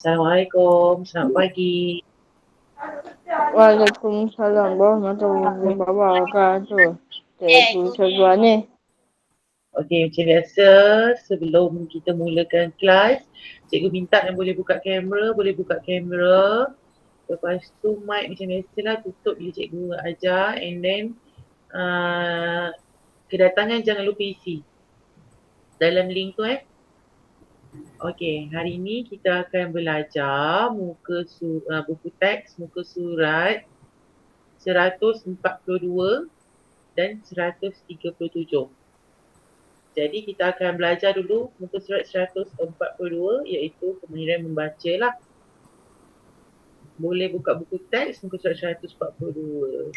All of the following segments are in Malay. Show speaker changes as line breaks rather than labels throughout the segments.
Assalamualaikum, selamat pagi.
Waalaikumsalam warahmatullahi wabarakatuh. Cikgu Syazwan ni.
Okey, macam biasa sebelum kita mulakan kelas, cikgu minta yang boleh buka kamera. Lepas tu mic macam biasalah tutup bila cikgu ajar and then kedatangan jangan lupa isi dalam link tu Okey, hari ni kita akan belajar buku teks muka surat 142 dan 137. Jadi kita akan belajar dulu muka surat 142 iaitu kemahiran membaca lah. Boleh buka buku teks muka surat 142.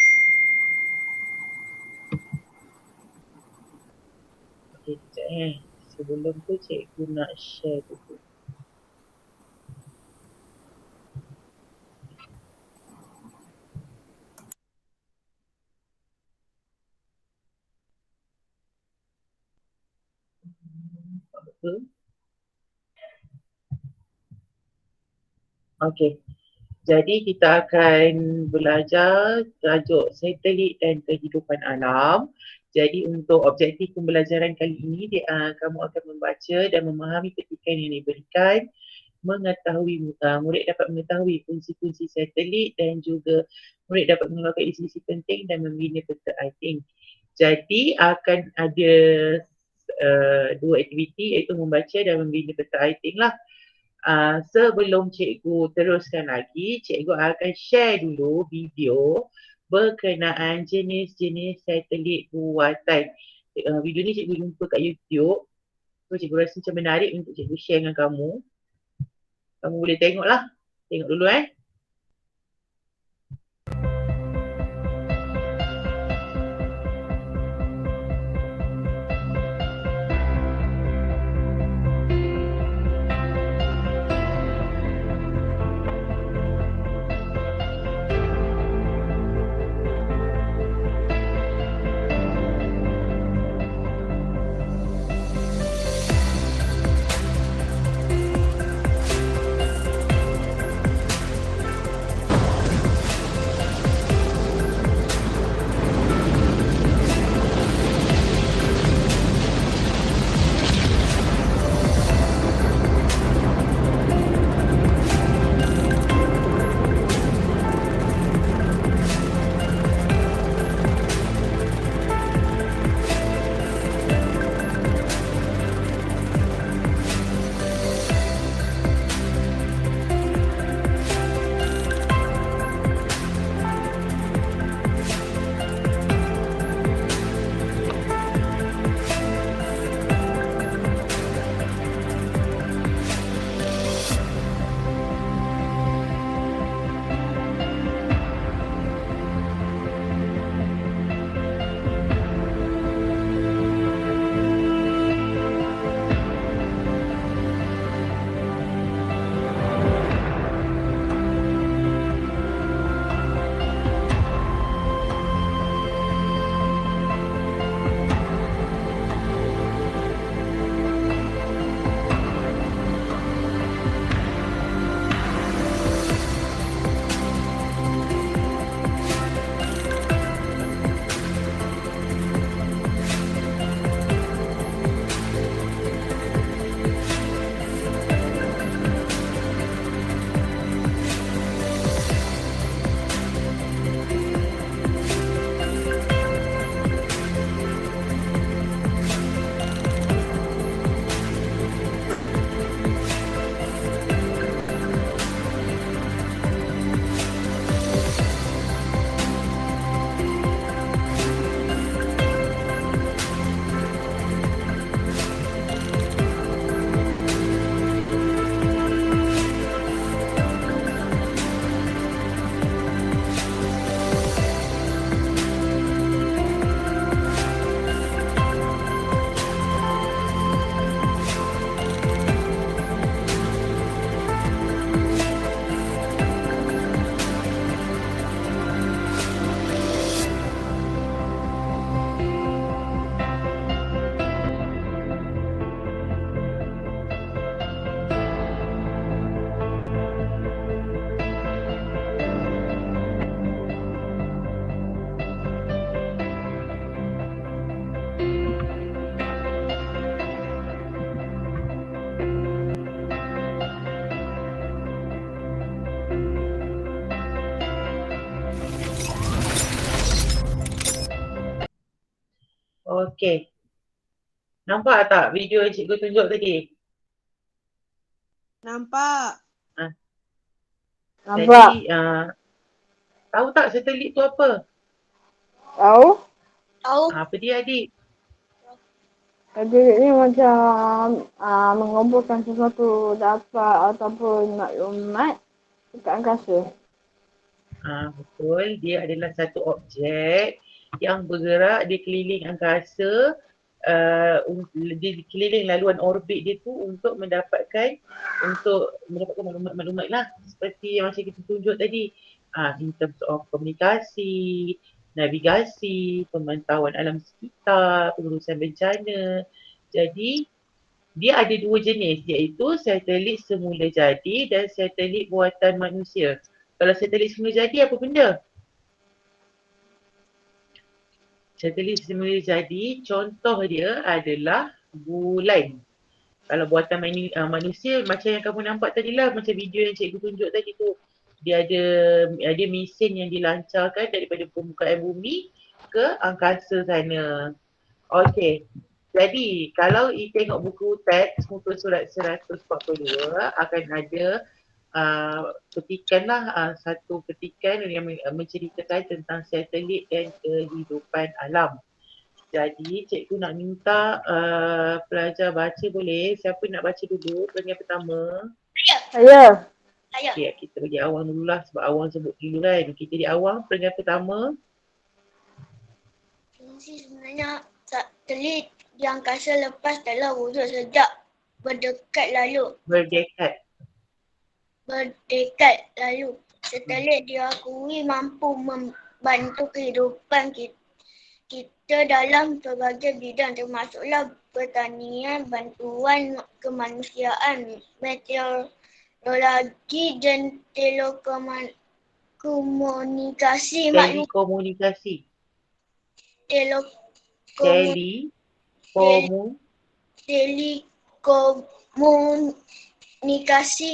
Okey, sekejap Sebelum tu cikgu nak share dulu. Betul? Okey. Jadi kita akan belajar tajuk satelit dan kehidupan alam. Jadi untuk objektif pembelajaran kali ini, kamu akan membaca dan memahami petikan yang diberikan, murid dapat mengetahui fungsi-fungsi satelit dan juga murid dapat mengeluarkan isi-isi penting dan membina peta iting. Jadi akan ada dua aktiviti iaitu membaca dan membina peta iting lah. Sebelum cikgu teruskan lagi, cikgu akan share dulu video berkenaan jenis-jenis satelit buatan. Video ni cikgu jumpa kat YouTube. So cikgu rasa macam menarik untuk cikgu share dengan kamu. Kamu boleh tengok lah. Tengok dulu Okey. Nampak tak video yang cikgu tunjuk tadi?
Nampak.
Ha,
Nampak?
jadi tahu tak satelit tu apa?
Tahu?
Tahu?
Apa dia adik?
Satelit ni macam mengumpulkan sesuatu dapat ataupun maklumat dekat angkasa.
Betul, dia adalah satu objek yang bergerak di keliling angkasa, di keliling laluan orbit dia tu untuk mendapatkan maklumat-maklumat lah seperti yang macam kita tunjuk tadi, in terms of komunikasi, navigasi, pemantauan alam sekitar, pengurusan bencana. Jadi dia ada dua jenis, iaitu satelit semula jadi dan satelit buatan manusia. Kalau satelit semula jadi apa benda? Satelit semula jadi, contoh dia adalah bulan. Kalau buatan manusia macam yang kamu nampak tadi lah, macam video yang cikgu tunjuk tadi tu. Dia ada mesin yang dilancarkan daripada permukaan bumi ke angkasa sana. Okey. Jadi kalau tengok buku teks muka surat 142 akan ada petikan lah, satu petikan yang menceritakan tentang satelit dan kehidupan alam. Jadi cikgu nak minta pelajar baca boleh? Siapa nak baca dulu peringkat pertama?
Saya.
Okay, kita bagi Awang dululah sebab Awang sebut dulu kan. Kita di Awang peringkat pertama.
Sebenarnya satelit di angkasa lepas telah wujud sejak berdekat lalu. Berdekat lalu. Satelit diakui mampu membantu kehidupan kita dalam berbagai bidang termasuklah pertanian, bantuan kemanusiaan, meteorologi dan telekomunikasi. Telekomunikasi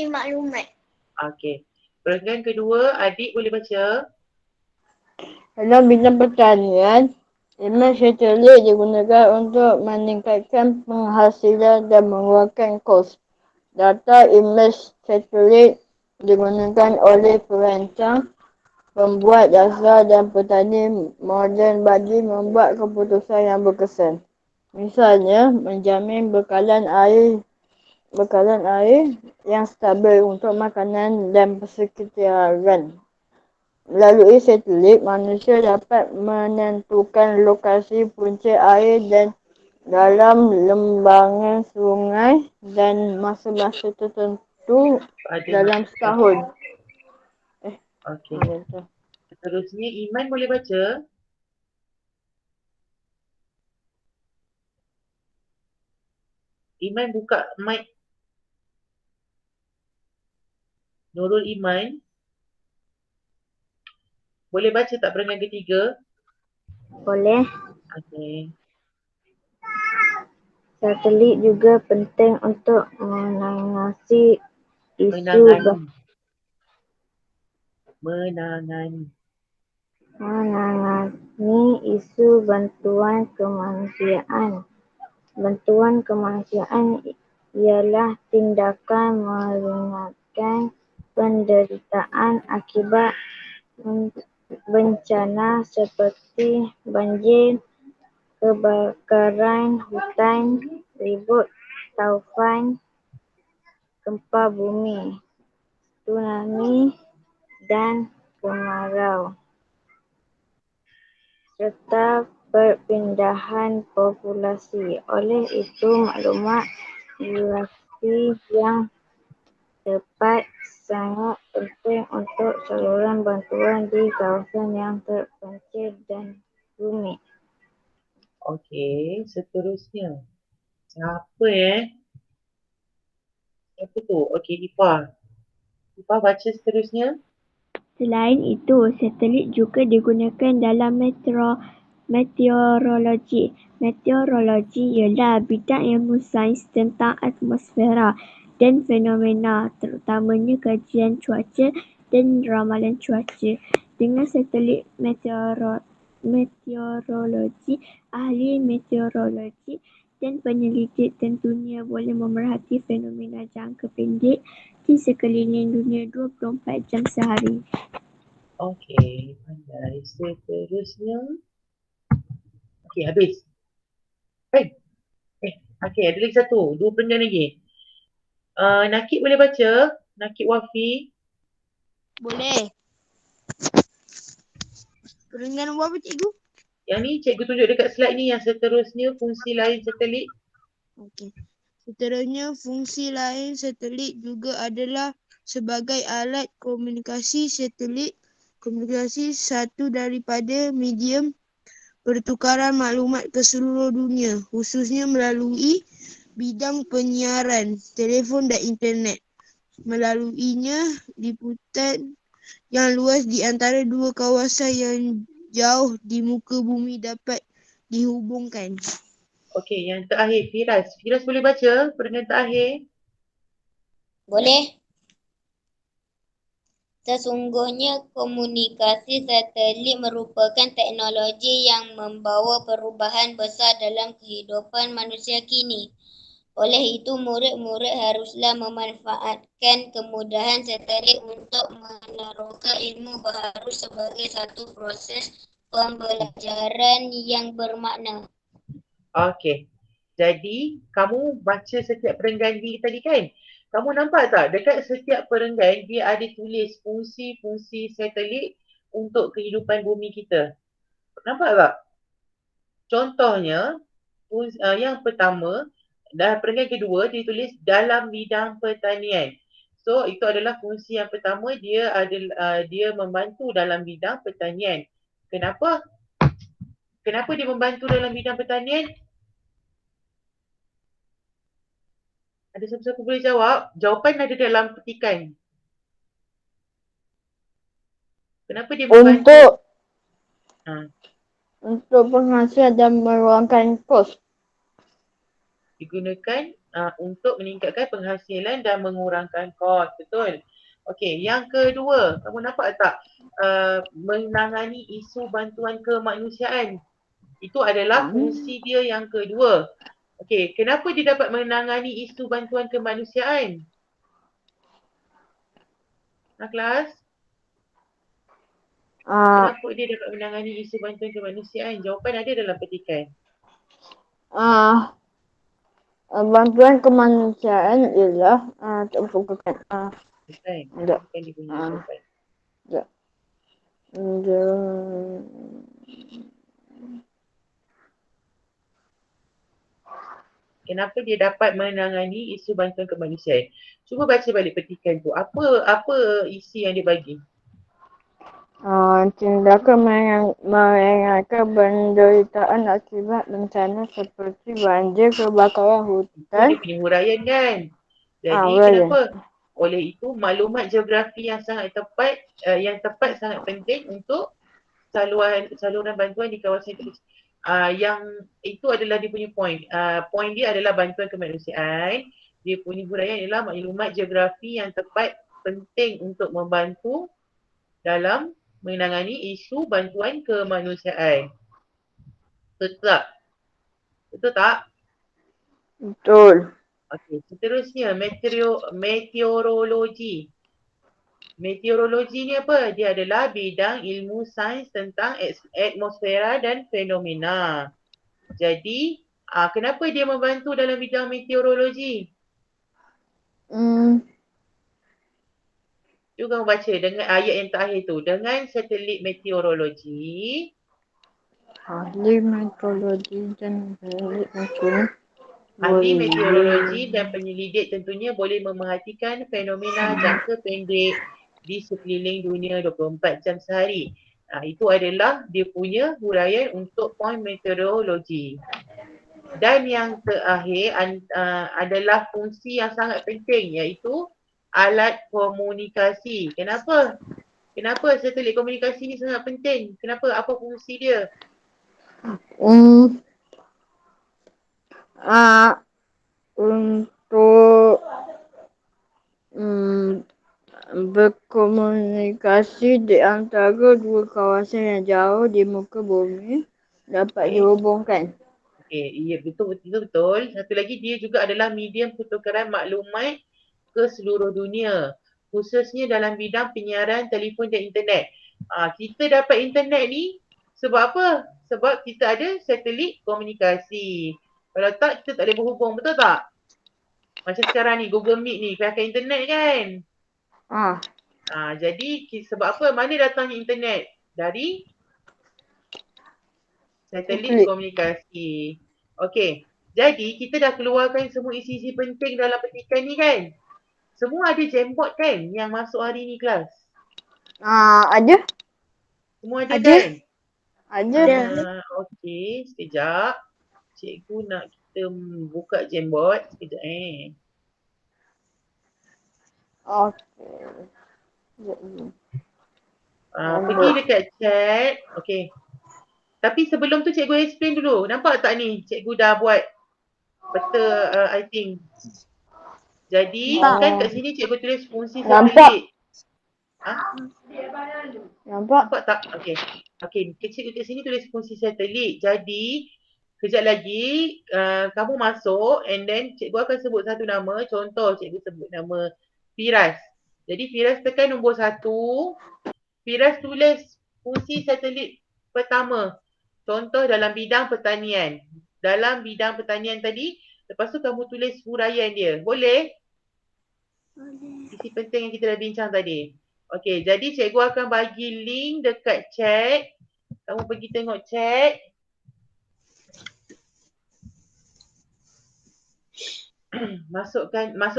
maklumat.
Okey. Peringkat kedua, adik boleh baca?
Dalam bidang pertanian, imej satelit digunakan untuk meningkatkan penghasilan dan mengurangi kos. Data imej satelit digunakan oleh perancang, pembuat dasar dan petani moden bagi membuat keputusan yang berkesan. Misalnya, menjamin bekalan air yang stabil untuk makanan dan persekitaran. Melalui satelit, manusia dapat menentukan lokasi punca air dan dalam lembangan sungai dan masa-masa tertentu dalam setahun.
Okey. Seterusnya, Iman boleh baca? Iman buka mic. Nurul Iman. Boleh baca tak peringkat ketiga?
Boleh.
Okey.
Satelit juga penting untuk menangani isu bantuan kemanusiaan. Bantuan kemanusiaan ialah tindakan meringankan penderitaan akibat bencana seperti banjir, kebakaran hutan, ribut taufan, gempa bumi, tsunami dan kemarau, serta perpindahan populasi. Oleh itu, maklumat durasi yang tepat sangat penting untuk saluran bantuan di kawasan yang terpencil dan rumit.
Okey, seterusnya. Siapa Siapa tu? Okey, Ifah. Ifah baca seterusnya.
Selain itu, satelit juga digunakan dalam meteorologi. Meteorologi ialah bidang ilmu sains tentang atmosfera dan fenomena, terutamanya kajian cuaca dan ramalan cuaca. Dengan satelit meteorologi, ahli meteorologi dan penyelidik tentunya boleh memerhati fenomena jangka pendek di sekeliling dunia 24 jam sehari.
Okey, pandai. Seterusnya. Okey, habis. Okey, ada lagi satu. 2 perenggan lagi. Nakib boleh baca? Nakib Wafi.
Boleh. Perenggan nombor apa cikgu?
Yang ni cikgu tunjuk dekat slide ni yang seterusnya fungsi lain satelit.
Okey. Seterusnya, fungsi lain satelit juga adalah sebagai alat komunikasi satelit. Komunikasi satu daripada medium pertukaran maklumat ke seluruh dunia, khususnya melalui bidang penyiaran, telefon dan internet. Melaluinya, liputan yang luas di antara dua kawasan yang jauh di muka bumi dapat dihubungkan.
Okey, yang terakhir Firas. Firas boleh baca perenggan terakhir?
Boleh. Sesungguhnya komunikasi satelit merupakan teknologi yang membawa perubahan besar dalam kehidupan manusia kini. Oleh itu, murid-murid haruslah memanfaatkan kemudahan satelit untuk meneroka ilmu baharu sebagai satu proses pembelajaran yang bermakna.
Okey. Jadi, kamu baca setiap perenggan ni tadi kan? Kamu nampak tak? Dekat setiap perenggan, dia ada tulis fungsi-fungsi satelit untuk kehidupan bumi kita. Nampak tak? Contohnya, yang pertama, dan perenggan kedua, dia tulis dalam bidang pertanian. So, itu adalah fungsi yang pertama, dia membantu dalam bidang pertanian. Kenapa? Kenapa dia membantu dalam bidang pertanian? Ada siapa-siapa boleh jawab? Jawapan ada dalam petikan. Kenapa dia membantu?
Untuk penghasilan dan meluangkan kos.
Digunakan untuk meningkatkan penghasilan dan mengurangkan kos. Betul. Okey, yang kedua, kamu nampak tak? Menangani isu bantuan kemanusiaan. Itu adalah fungsi dia yang kedua. Okey, kenapa dia dapat menangani isu bantuan kemanusiaan? Kelas? Kenapa dia dapat menangani isu bantuan kemanusiaan? Jawapan ada dalam petikan.
Bantuan kemanusiaan ialah bukan
Bukan dia punya jawapan. Kenapa dia dapat menangani isu bantuan kemanusiaan? Cuba baca balik petikan tu. Apa isi yang dia bagi?
Tindakan mengelakkan penderitaan akibat bencana seperti banjir, kebakaran
Itu
hutan.
dia punya huraian kan? Jadi kenapa? Oleh itu maklumat geografi yang sangat tepat, sangat penting untuk saluran bantuan di kawasan itu. Yang itu adalah dia punya point. Point dia adalah bantuan kemanusiaan. Dia punya huraian adalah maklumat geografi yang tepat penting untuk membantu dalam menangani isu bantuan kemanusiaan. Betul tak? Betul tak?
Betul.
Okey, seterusnya meteorologi. Meteorologi ni apa? Dia adalah bidang ilmu sains tentang atmosfera dan fenomena. Jadi, kenapa dia membantu dalam bidang meteorologi? Cuba kamu baca dengan ayat yang terakhir tu. Dengan satelit meteorologi,
Ahli meteorologi dan
penyelidik tentunya boleh memerhatikan fenomena jangka pendek di sekeliling dunia 24 jam sehari. Itu adalah dia punya huraian untuk poin meteorologi. Dan yang terakhir adalah fungsi yang sangat penting iaitu alat komunikasi. Kenapa? Kenapa satelit komunikasi ni sangat penting? Kenapa? Apa fungsi dia?
Untuk berkomunikasi di antara dua kawasan yang jauh di muka bumi dapat dihubungkan.
Okey, iya betul. Satu lagi dia juga adalah medium pertukaran maklumat ke seluruh dunia, khususnya dalam bidang penyiaran, telefon dan internet. Kita dapat internet ni sebab apa? Sebab kita ada satelit komunikasi. Kalau tak, kita tak boleh berhubung, betul tak? Macam sekarang ni, Google Meet ni, pakai internet kan? Jadi sebab apa? Mana datangnya internet? Dari satelit komunikasi. Okey. Jadi kita dah keluarkan semua isi-isi penting dalam petikan ni kan? Semua ada Jamboard kan yang masuk hari ni kelas?
Ada.
Semua ada
Ada.
kan?
Ada.
Okey, sekejap. Cikgu nak kita buka Jamboard. Sekejap
Okey.
Pergi dekat chat. Okey. Tapi sebelum tu cikgu explain dulu. Nampak tak ni? Cikgu dah buat peta I think. Jadi kan kat sini cikgu tulis fungsi satelit. Nampak tak? Okey, cikgu kat sini tulis fungsi satelit. Jadi kejap lagi kamu masuk and then cikgu akan sebut satu nama. Contoh cikgu sebut nama Firas. Jadi Firas tekan nombor 1. Firas tulis fungsi satelit pertama. Contoh dalam bidang pertanian. Dalam bidang pertanian tadi, lepas tu kamu tulis huraian dia. Boleh? Isi penting yang kita dah bincang tadi. Okey, jadi cikgu akan bagi link dekat chat. Kamu pergi tengok chat. Masuk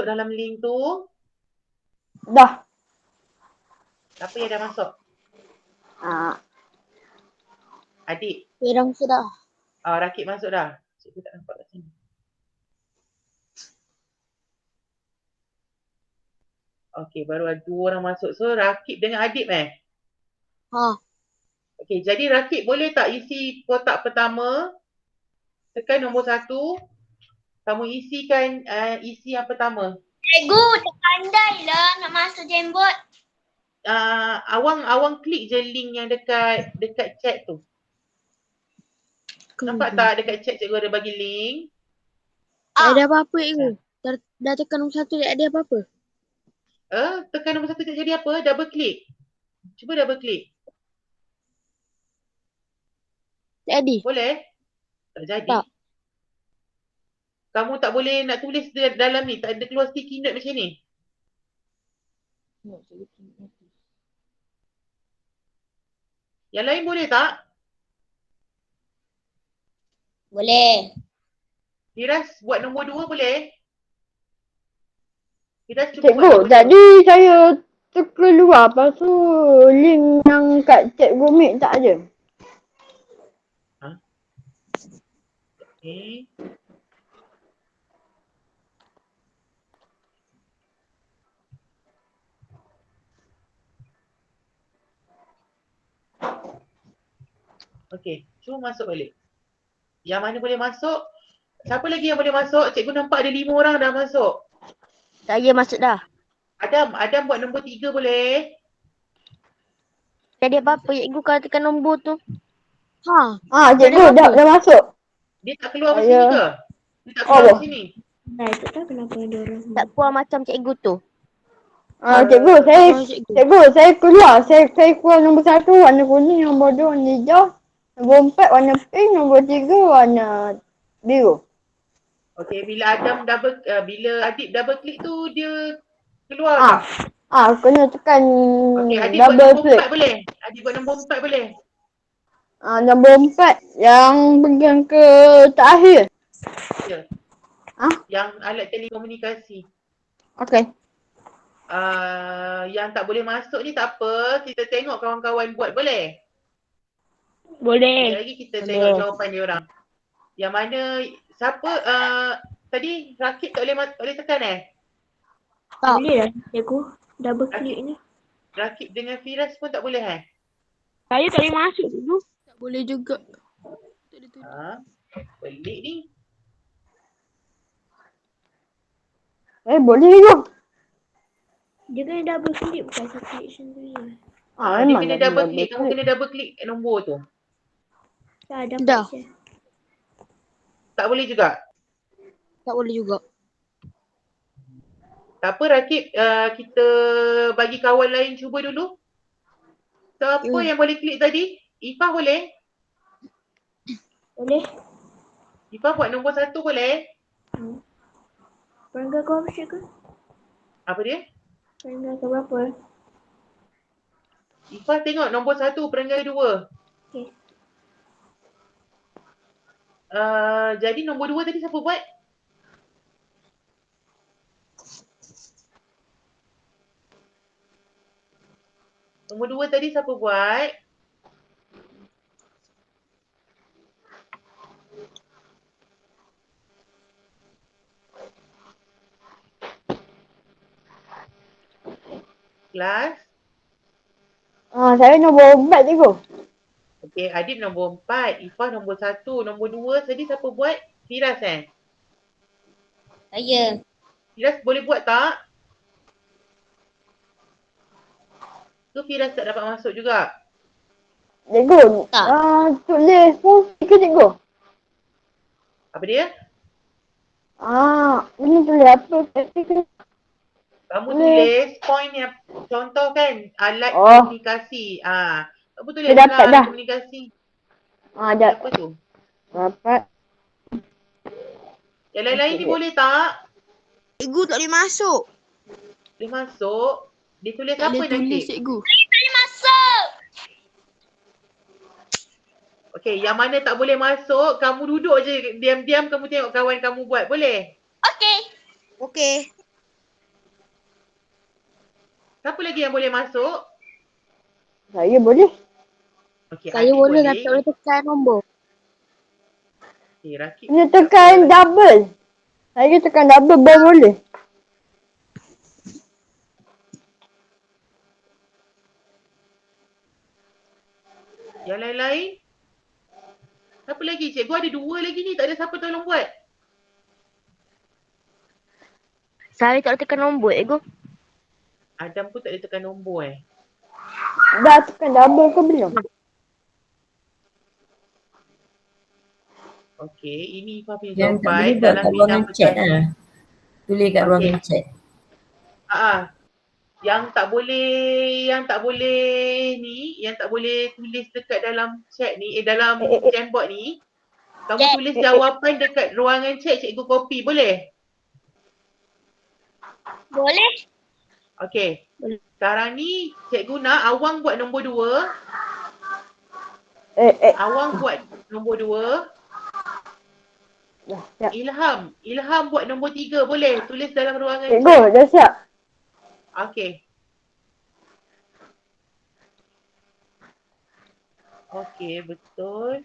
dalam link tu.
Dah.
Siapa yang dah masuk? Adik.
Pirang sudah.
Rakib masuk dah. Cikgu tak nampak kat sini. Okey, baru ada 2 orang masuk. So Rakib dengan Adib Okey, jadi Rakib boleh tak isi kotak pertama? Tekan nombor 1. Kamu isikan isi yang pertama.
Cikgu, tak pandai lah nak masuk Jamboard.
Awang klik je link yang dekat chat tu. Nampak tak dekat chat cikgu ada bagi link?
Tak ada apa-apa cikgu. Dah tekan nombor 1 tak ada apa-apa.
Tekan nombor 1 tak jadi apa? Double klik. Cuba double klik.
Jadi.
Boleh? Tak jadi.
Tak.
Kamu tak boleh nak tulis dalam ni. Tak ada keluar sticky note macam ni. Yang lain boleh tak?
Boleh.
Firas buat nombor 2 boleh? Firas cuba buat
Cikgu,
nombor 2.
tadi saya terkeluar. Lepas tu link yang kat cikgu Meet tak ada.
Okey. Okey, cuba masuk balik. Yang mana boleh masuk? Siapa lagi yang boleh masuk? Cikgu nampak ada 5 orang dah masuk.
Saya masuk dah.
Adam buat nombor 3 boleh?
Tak ada apa-apa cikgu kalau tekan nombor tu.
Cikgu dah masuk.
Dia tak keluar macam ni ke? Dia tak keluar macam ni?
Tak tahu kenapa dia orang.
Tak keluar macam cikgu tu.
Cikgu, saya keluar. Saya keluar nombor 1 warna kuning, nombor 2 warna hijau, nombor 4 warna pink, nombor 3 warna biru.
Okey, bila Adib double klik tu dia keluar tak?
Kena tekan
Adib
double
buat nombor
click.
4 boleh? Adib buat nombor 4 boleh?
Nombor 4 yang bagian ke terakhir.
Ya. Yang alat telekomunikasi.
Okey.
Yang tak boleh masuk ni tak apa. Kita tengok kawan-kawan buat boleh?
Boleh.
Lagi kita tengok jawapan dia orang. Yang mana siapa tadi Rakib tak boleh tekan
Tak boleh lah cikgu. Double click ni.
Rakib dengan Firas pun tak boleh
Saya tak boleh masuk dulu.
Tak boleh juga.
Pelik ni.
Boleh juga.
Dia kena double click bukan satu klik sendiri.
Dia
Memang
kena
dah
double click. Kamu kena double click nombor tu.
Dah
Dah.
dapat je.
Tak boleh juga.
Tak boleh juga.
Tak apa Rakib, kita bagi kawan lain cuba dulu. Siapa yang boleh klik tadi? Ifah boleh?
Boleh?
Ifah buat nombor 1 boleh?
Perangkat kau apa ke?
Apa dia?
Perangkat kau berapa?
Ifah tengok nombor 1 perenggan 2.
Okey.
Jadi nombor 2 tadi siapa buat? Nombor 2 tadi siapa buat? Kelas?
Saya nombor 4 cikgu.
Okey, Adib nombor 4, Ifah nombor 1, nombor 2 tadi siapa buat? Firas
Saya.
Firas boleh buat tak? Ke Firas tak dapat masuk juga?
Cikgu,
Tak.
tulis pun ke cikgu?
Apa dia?
Ini tulis apa?
Kamu
Boleh.
tulis point yang contoh kan alat
Oh.
komunikasi. Kamu tulis
Saya dapat
lah
dah.
alat komunikasi.
Dah.
Apa tu?
Dapat.
Yang lain-lain ni boleh tak?
Cikgu tak boleh masuk.
Boleh masuk. Dia tulis
Tak
apa
boleh tulis
nanti?
cikgu.
Okey, yang mana tak boleh masuk, kamu duduk je diam-diam kamu tengok kawan kamu buat. Boleh?
Okey.
Siapa lagi yang boleh masuk?
Saya boleh.
Okey,
Saya
Adik
boleh tapi tak boleh tekan nombor.
Okey, Rakib.
Kena tekan double. Saya tekan double baru boleh.
Yang lain-lain? Siapa lagi? Cikgu ada 2 lagi ni. Tak ada siapa tolong buat.
Saya tak boleh tekan nombor cikgu.
Adam pun tak ada tekan nombor
Dah tekan double ke belum?
Okey, ini Ifah punya
Yang tak boleh
jawapan
buat
dalam
kat
bidang
ruangan chat lah. Tulis kat
Okey.
ruangan chat.
Yang tak boleh ni, yang tak boleh tulis dekat dalam chat ni, dalam Jamboard ni, kamu tulis jawapan dekat ruangan chat, cikgu copy, boleh?
Boleh?
Okey. Sekarang ni cikgu nak Awang buat nombor 2. Awang buat nombor 2.
Dah siap.
Ilham buat nombor 3, boleh? Tulis dalam ruangan
Cikgu,
chat.
dah siap.
Okey. Okey, betul.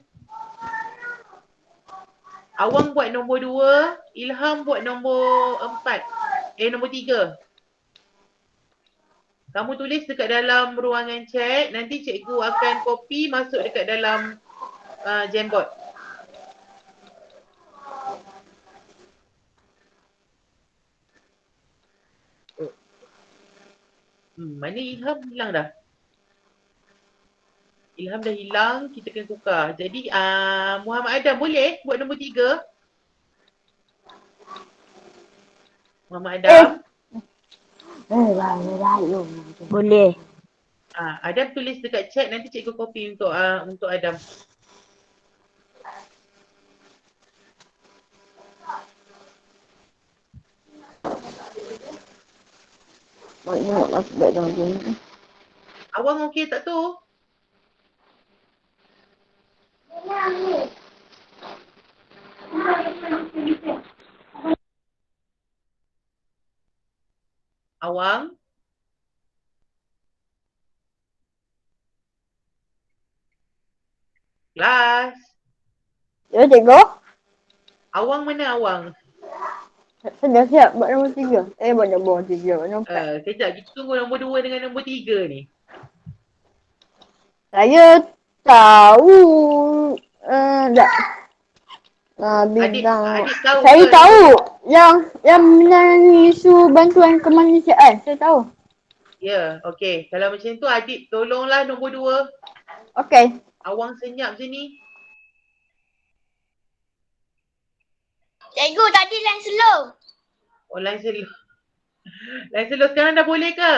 Awang buat nombor 2, Ilham buat nombor 4. Nombor 3. Kamu tulis dekat dalam ruangan chat, nanti cikgu akan copy masuk dekat dalam Jamboard. Mana Ilham hilang dah? Ilham dah hilang, kita kena tukar. Jadi Muhammad Adam boleh buat nombor 3? Muhammad Adam.
Boleh.
Adam tulis dekat chat, nanti cikgu copy untuk Adam.
Nak masuk baik dalam ni.
Awang okey tak tu? Awang? Kelas?
Ya, cikgu.
Awang mana Awang?
Saya dah siap buat nombor 3. Buat nombor 3. Nombor 4.
Kejap, kita tunggu nombor 2 dengan nombor 3 ni.
Saya tahu. Tak. Bintang.
Adik tahu
Saya
ke?
tahu. Yang menangani isu bantuan kemanusiaan. Saya tahu.
Ya, okey. Kalau macam tu adik tolonglah nombor 2.
Okey.
Awang senyap je ni.
Cikgu tadi line slow.
Oh, line slow. Line slow sekarang dah boleh ke?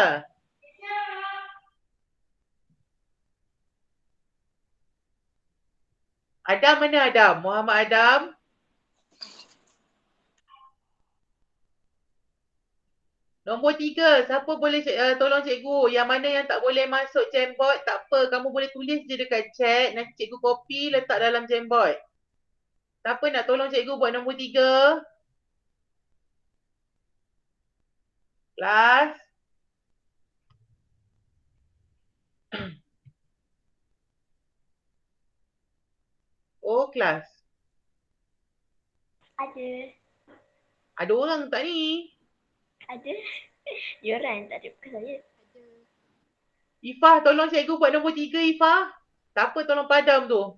Adam mana Adam? Muhammad Adam. Nombor 3, siapa boleh tolong cikgu? Yang mana yang tak boleh masuk Jamboard, tak apa. Kamu boleh tulis je dekat chat. Nanti cikgu copy, letak dalam Jamboard. Siapa nak tolong cikgu buat nombor 3? Kelas. Oh, kelas.
Ada.
Ada orang tak ni?
Ada. Diorang tak ada bukan saya.
Ifah, tolong cikgu buat nombor 3, Ifah. Siapa tolong padam tu?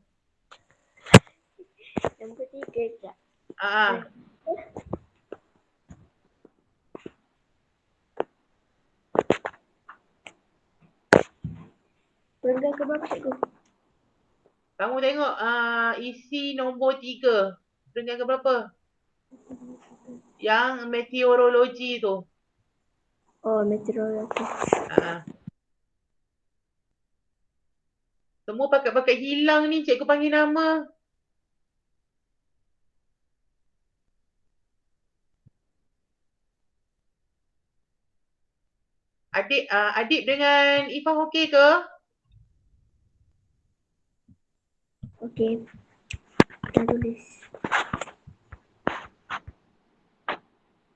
Nombor 3 sekejap.
Ah.
Perenggan ke berapa cikgu?
Kamu tengok isi nombor 3. Dengan ke berapa? Yang meteorologi tu.
Oh, meteorologi.
Semua pakai hilang ni, cikgu panggil nama. Adik dengan Ifah okey ke?
Okey. Dah tulis.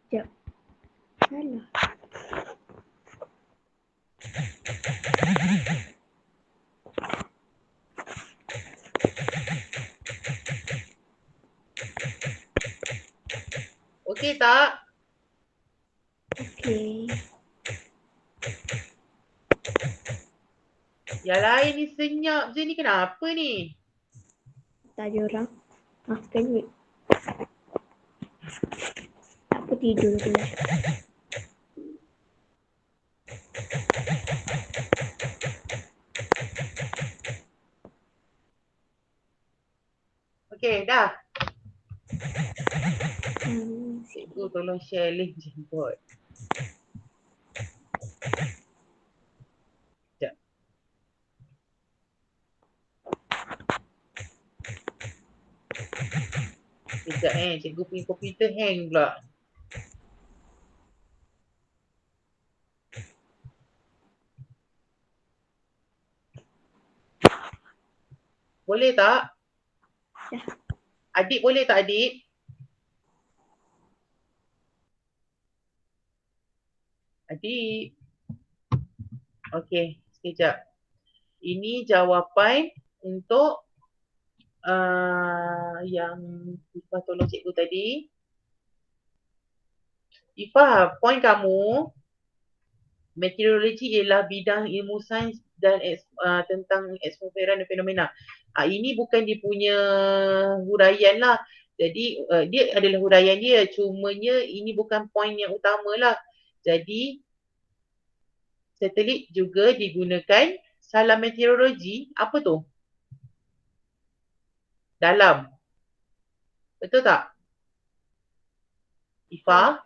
Sekejap. Salah.
Okey tak?
Okey.
Yang lain ni senyap je ni, kenapa ni?
Tak ada orang. Maafkan wait. Tak apa tidur pula.
Okey, dah.
Hmm.
Cikgu tolong share link Jamboard. Sekejap. Sekejap cikgu punya komputer hang pula. Boleh tak?
Dah.
Adik boleh tak adik? Adik. Okey, sekejap. Ini jawapan untuk yang Ifah tolong cikgu tadi. Ifah, poin kamu, meteorologi ialah bidang ilmu sains dan tentang atmosfera dan fenomena. Ini bukan dia punya huraian lah. Jadi dia adalah huraian dia, cumanya ini bukan poin yang utama lah. Jadi satelit juga digunakan. Salah meteorologi, apa tu? Dalam. Betul tak? Ifah?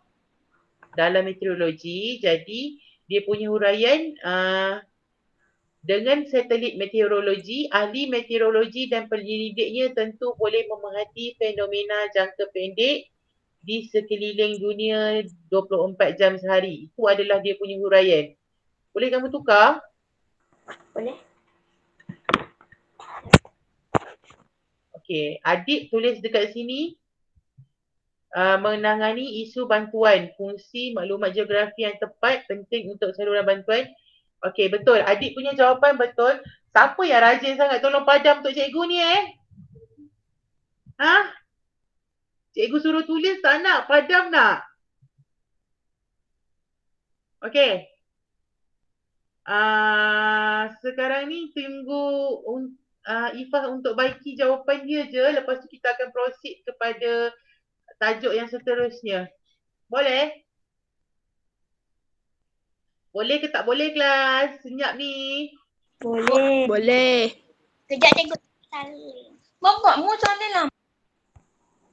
Dalam meteorologi, jadi dia punya huraian dengan satelit meteorologi, ahli meteorologi dan penyelidiknya tentu boleh memerhati fenomena jangka pendek di sekeliling dunia 24 jam sehari. Itu adalah dia punya huraian. Boleh kamu tukar?
Boleh.
Okey, adik tulis dekat sini menangani isu bantuan, fungsi maklumat geografi yang tepat penting untuk saluran bantuan. Okey, betul. Adik punya jawapan betul. Siapa yang rajin sangat tolong padam untuk cikgu ni Ha? Cikgu suruh tulis tak nak, padam nak? Okey. Sekarang ni tunggu Ifah untuk baiki jawapan dia je. Lepas tu kita akan proceed kepada tajuk yang seterusnya. Boleh? Boleh ke tak boleh kelas? Senyap ni.
Boleh.
Boleh.
Kejap cikgu saling.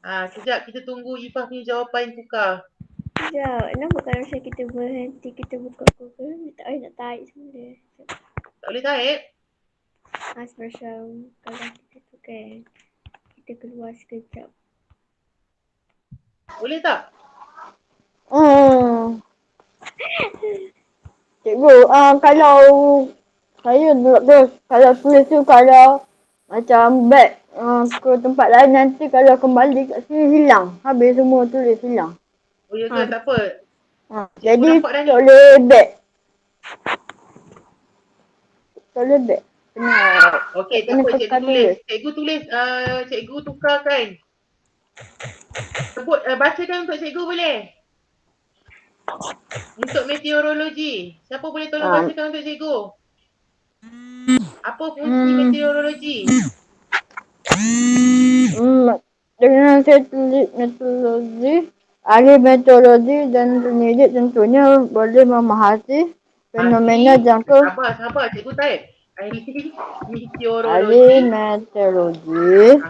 Sekejap kita tunggu Ifah punya jawapan tukar.
Sekejap. Nampak kalau macam kita berhenti, kita buka Google. Tak boleh nak tarik semula.
Tak boleh tarik?
Macam kalau kita tu kan, kita keluar sekejap.
Boleh tak?
Cikgu, kalau saya kalau tulis tu kalau macam back ke tempat lain nanti kalau kembali kat sini hilang. Habis semua tulis hilang.
Oh ya ke? Tak apa.
Jadi
nampak dah ni.
tak boleh back. Tak boleh back.
Okey, tak apa cikgu tulis. Cikgu tukarkan. Sebut, bacakan untuk cikgu boleh? Untuk meteorologi. Siapa boleh tolong bacakan untuk cikgu? Apa fungsi meteorologi?
Dengan saya tulis meteorologi, ahli meteorologi dan penyidik tentunya boleh memahami fenomena jangka
Sabar, cikgu type. Ahli
ahli
meteorologi
meteorologi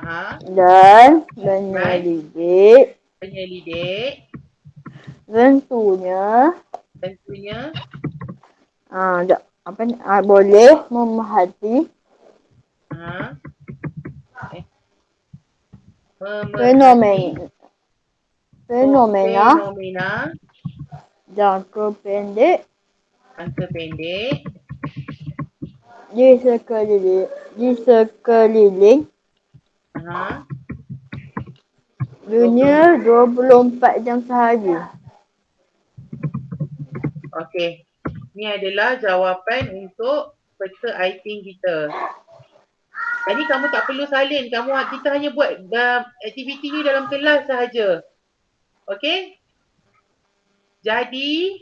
dan penyelidik tentunya boleh memahami fenomena jangka pendek di sekeliling dunia 24 jam sehari.
Okey. Ni adalah jawapan untuk peta iting kita. Jadi kamu tak perlu salin. Kita hanya buat aktiviti ni dalam kelas sahaja. Okey? Jadi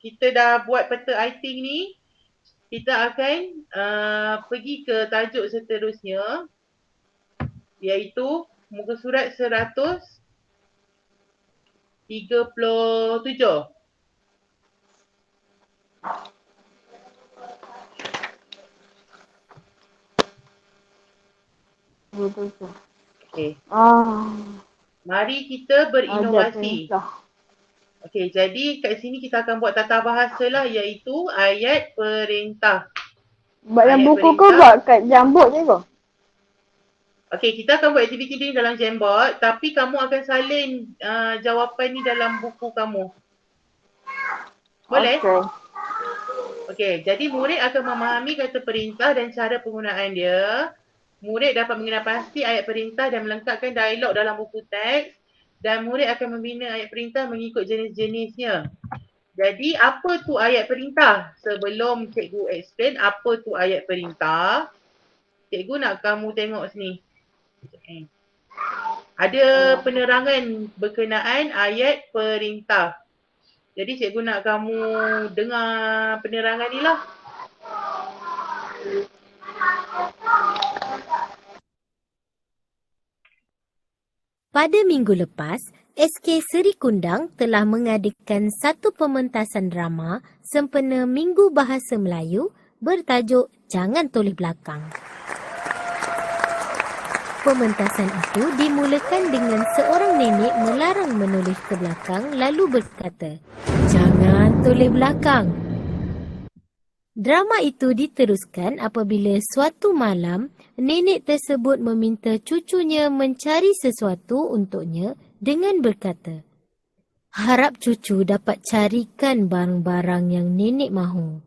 kita dah buat peta iting ni. Kita akan pergi ke tajuk seterusnya, iaitu muka surat 137. Okey. Mari kita berinovasi. Okey, jadi kat sini kita akan buat tata bahasa lah, iaitu ayat perintah.
Buat dalam buku ke buat kat Jamboard je ke?
Okey, kita akan buat aktiviti ni dalam Jamboard, tapi kamu akan salin jawapan ni dalam buku kamu. Boleh? Okey, jadi murid akan memahami kata perintah dan cara penggunaan dia. Murid dapat mengenal pasti ayat perintah dan melengkapkan dialog dalam buku teks. Dan murid akan membina ayat perintah mengikut jenis-jenisnya. Jadi apa tu ayat perintah? Sebelum cikgu explain apa tu ayat perintah, cikgu nak kamu tengok sini. Ada penerangan berkenaan ayat perintah. Jadi cikgu nak kamu dengar penerangan ni lah.
Pada minggu lepas, SK Seri Kundang telah mengadakan satu pementasan drama sempena Minggu Bahasa Melayu bertajuk Jangan Toleh Belakang. Pementasan itu dimulakan dengan seorang nenek melarang menoleh ke belakang lalu berkata, "Jangan toleh belakang." Drama itu diteruskan apabila suatu malam, nenek tersebut meminta cucunya mencari sesuatu untuknya dengan berkata, harap cucu dapat carikan barang-barang yang nenek mahu.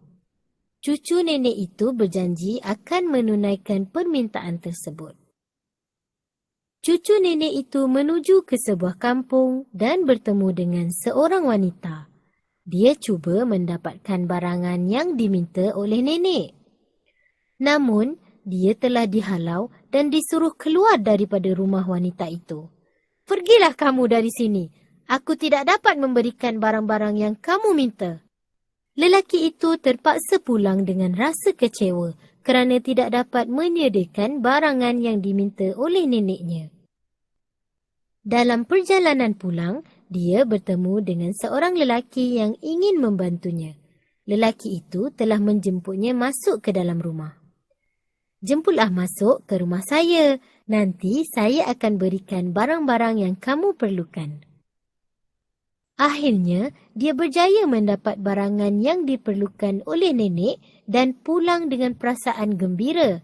Cucu nenek itu berjanji akan menunaikan permintaan tersebut. Cucu nenek itu menuju ke sebuah kampung dan bertemu dengan seorang wanita. Dia cuba mendapatkan barangan yang diminta oleh nenek. Namun, dia telah dihalau dan disuruh keluar daripada rumah wanita itu. "Pergilah kamu dari sini. Aku tidak dapat memberikan barang-barang yang kamu minta." Lelaki itu terpaksa pulang dengan rasa kecewa kerana tidak dapat menyediakan barangan yang diminta oleh neneknya. Dalam perjalanan pulang, dia bertemu dengan seorang lelaki yang ingin membantunya. lelaki itu telah menjemputnya masuk ke dalam rumah. Jemputlah masuk ke rumah saya. Nanti saya akan berikan barang-barang yang kamu perlukan. Akhirnya, dia berjaya mendapat barangan yang diperlukan oleh nenek dan pulang dengan perasaan gembira.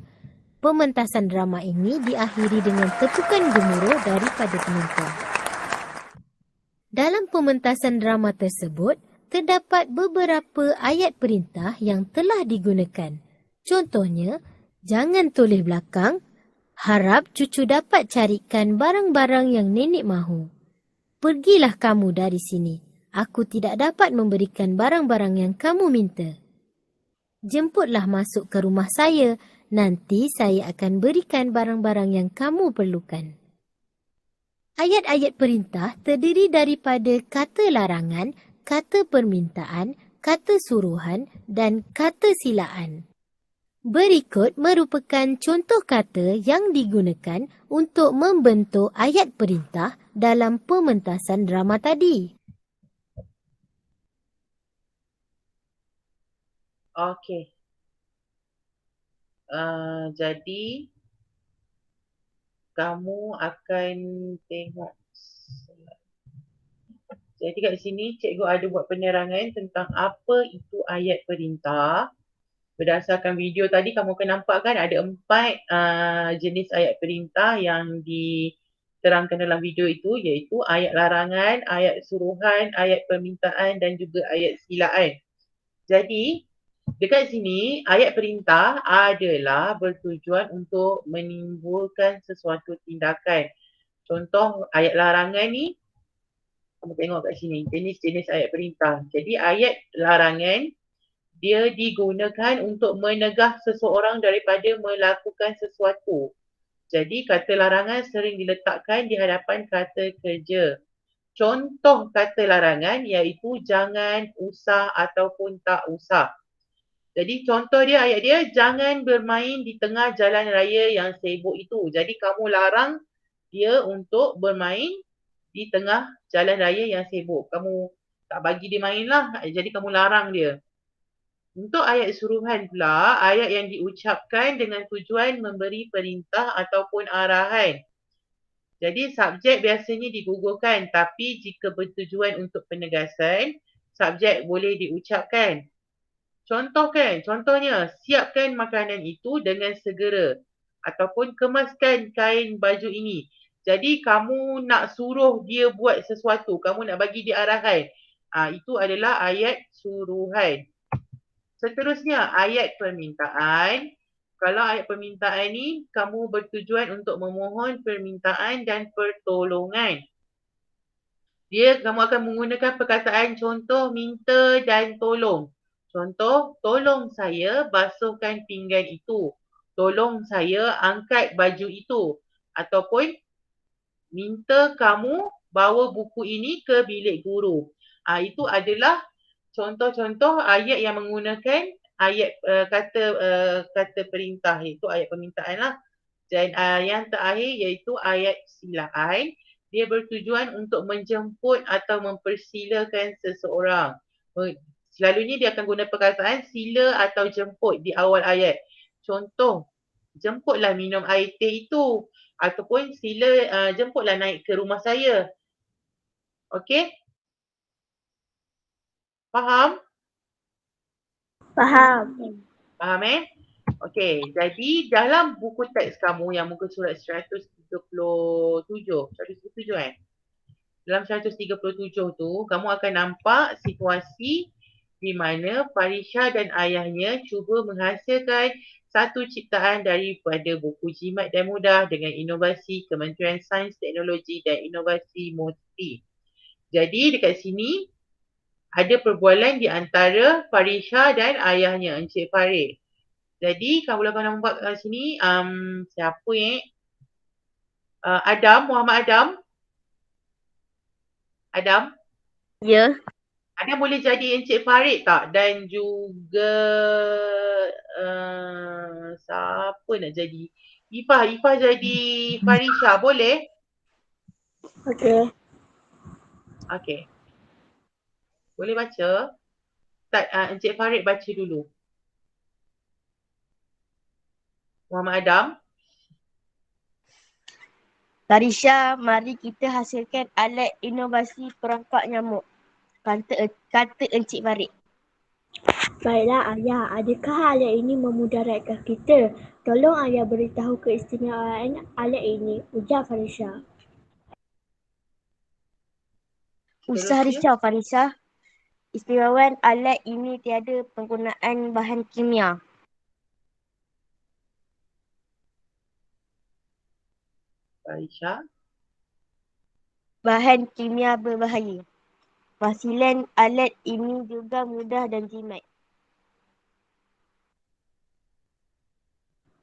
Pementasan drama ini diakhiri dengan tepukan gemuruh daripada penonton. Dalam pementasan drama tersebut, terdapat beberapa ayat perintah yang telah digunakan. Contohnya, jangan toleh belakang, harap cucu dapat carikan barang-barang yang nenek mahu. Pergilah kamu dari sini. Aku tidak dapat memberikan barang-barang yang kamu minta. Jemputlah masuk ke rumah saya. Nanti saya akan berikan barang-barang yang kamu perlukan. Ayat-ayat perintah terdiri daripada kata larangan, kata permintaan, kata suruhan dan kata silaan. Berikut merupakan contoh kata yang digunakan untuk membentuk ayat perintah dalam pementasan drama tadi.
Okey. Jadi kamu akan tengok. Jadi kat sini cikgu ada buat penerangan tentang apa itu ayat perintah. Berdasarkan video tadi kamu akan nampak kan ada 4 jenis ayat perintah yang diterangkan dalam video itu, iaitu ayat larangan, ayat suruhan, ayat permintaan dan juga ayat silaan. Jadi dekat sini ayat perintah adalah bertujuan untuk menimbulkan sesuatu tindakan. Contoh ayat larangan ni, kamu tengok kat sini, jenis-jenis ayat perintah. Jadi ayat larangan dia digunakan untuk menegah seseorang daripada melakukan sesuatu. Jadi kata larangan sering diletakkan di hadapan kata kerja. Contoh kata larangan iaitu jangan, usah ataupun tak usah. Jadi contoh dia, ayat dia, jangan bermain di tengah jalan raya yang sibuk itu. Jadi kamu larang dia untuk bermain di tengah jalan raya yang sibuk. Kamu tak bagi dia main lah, jadi kamu larang dia. Untuk ayat suruhan pula, ayat yang diucapkan dengan tujuan memberi perintah ataupun arahan. Jadi subjek biasanya digugurkan, tapi jika bertujuan untuk penegasan, subjek boleh diucapkan. Contohnya, siapkan makanan itu dengan segera ataupun kemaskan kain baju ini. Jadi kamu nak suruh dia buat sesuatu, kamu nak bagi dia arahan. Itu adalah ayat suruhan. Seterusnya, ayat permintaan. Kalau ayat permintaan ni, kamu bertujuan untuk memohon permintaan dan pertolongan. Kamu akan menggunakan perkataan contoh, minta dan tolong. Contoh, tolong saya basuhkan pinggan itu. Tolong saya angkat baju itu. Ataupun, minta kamu bawa buku ini ke bilik guru. Itu adalah contoh-contoh ayat yang menggunakan ayat kata perintah, iaitu ayat permintaan lah. Dan yang terakhir iaitu ayat silaan. Dia bertujuan untuk menjemput atau mempersilakan seseorang. Selalunya dia akan guna perkataan sila atau jemput di awal ayat. Contoh, jemputlah minum air teh itu. Ataupun sila jemputlah naik ke rumah saya. Okey? Faham?
Faham.
Faham Okey, jadi dalam buku teks kamu yang muka surat 137 Dalam 137 tu, kamu akan nampak situasi di mana Farisha dan ayahnya cuba menghasilkan satu ciptaan daripada buku jimat dan mudah dengan inovasi Kementerian Sains, Teknologi dan Inovasi Murti. Jadi dekat sini ada perbualan di antara Farisha dan ayahnya, Encik Farid. Jadi kamu akan nampak kat sini siapa Adam, Muhammad Adam. Adam?
Ya.
Adam boleh jadi Encik Farid tak? Dan juga siapa nak jadi? Ifah jadi Farisha, boleh?
Okey.
Okey. Boleh baca? Encik Farid baca dulu. Muhammad Adam.
Farisha, mari kita hasilkan alat inovasi perangkap nyamuk. Kata Encik Farid.
Baiklah ayah, adakah alat ini memudaratkan kita? Tolong ayah beritahu keistimewaan alat ini, ujar Farisha.
Usah risau Farisha. Istimewaan alat ini tiada penggunaan bahan kimia.
Aisyah.
Bahan kimia berbahaya. Hasilan alat ini juga mudah dan jimat.